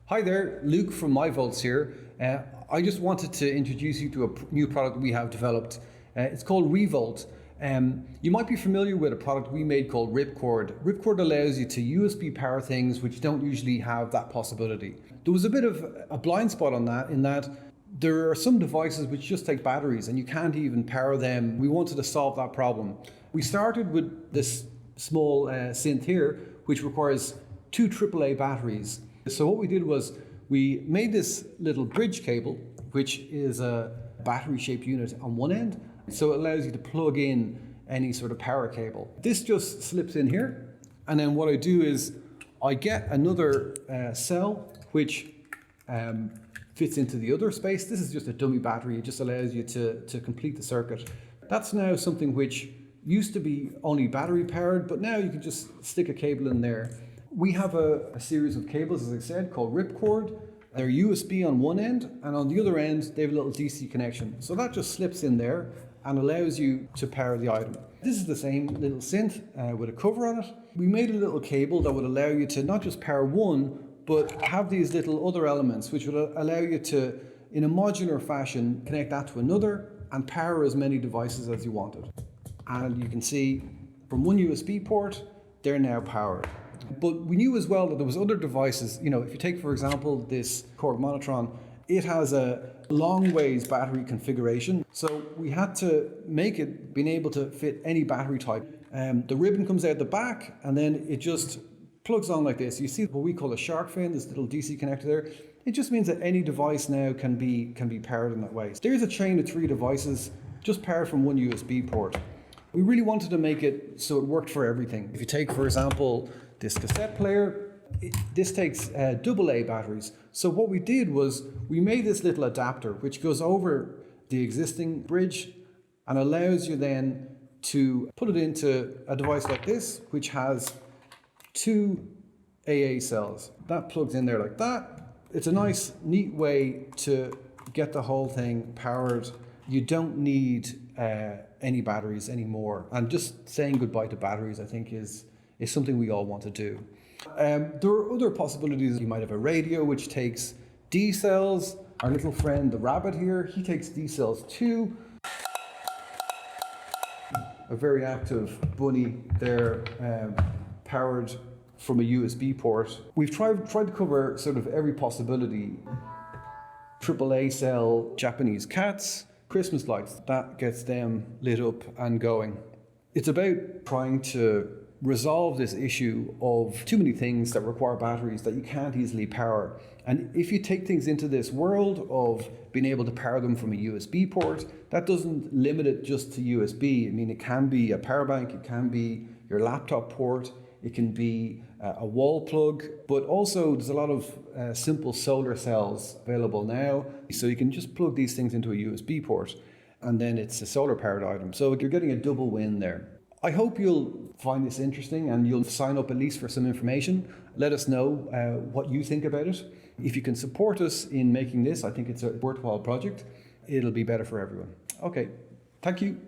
Hi there, Luke from myVolts here. I just wanted to introduce you to a new product we have developed. It's called ReVolt. You might be familiar with a product we made called Ripcord. Ripcord allows you to USB power things which don't usually have that possibility. There was a bit of a blind spot on that, in that there are some devices which just take batteries and you can't even power them. We wanted to solve that problem. We started with this small synth here, which requires 2 AAA batteries. So what we did was we made this little bridge cable, which is a battery-shaped unit on one end. So it allows you to plug in any sort of power cable. This just slips in here. And then what I do is I get another cell, which fits into the other space. This is just a dummy battery. It just allows you to complete the circuit. That's now something which used to be only battery powered, but now you can just stick a cable in there. We have a series of cables, as I said, called Ripcord. They're USB on one end, and on the other end, they have a little DC connection. So that just slips in there and allows you to power the item. This is the same little synth with a cover on it. We made a little cable that would allow you to not just power one, but have these little other elements, which would allow you to, in a modular fashion, connect that to another and power as many devices as you wanted. And you can see from one USB port, they're now powered. But we knew as well that there was other devices. You know, if you take, for example, this Korg Monotron, it has a long ways battery configuration. So we had to make it being able to fit any battery type. The ribbon comes out the back and then it just plugs on like this. You see what we call a shark fin, this little DC connector there. It just means that any device now can be powered in that way. There's a chain of 3 devices just powered from one USB port. We really wanted to make it so it worked for everything. If you take, for example, this cassette player, this takes AA batteries. So what we did was we made this little adapter which goes over the existing bridge and allows you then to put it into a device like this, which has 2 AA cells. That plugs in there like that. It's a nice, neat way to get the whole thing powered. You don't need any batteries anymore. And just saying goodbye to batteries, I think, is something we all want to do. There are other possibilities. You might have a radio which takes D cells. Our little friend the rabbit here, he takes D cells too. A very active bunny there, powered from a USB port. We've tried to cover sort of every possibility. AAA cell Japanese cats, Christmas lights, that gets them lit up and going. It's about trying to resolve this issue of too many things that require batteries that you can't easily power. And if you take things into this world of being able to power them from a USB port, that doesn't limit it just to USB. I mean, it can be a power bank, it can be your laptop port, it can be a wall plug, but also there's a lot of simple solar cells available now. So you can just plug these things into a USB port and then it's a solar powered item. So you're getting a double win there. I hope you'll find this interesting and you'll sign up at least for some information. Let us know what you think about it. If you can support us in making this, I think it's a worthwhile project. It'll be better for everyone. Okay, thank you.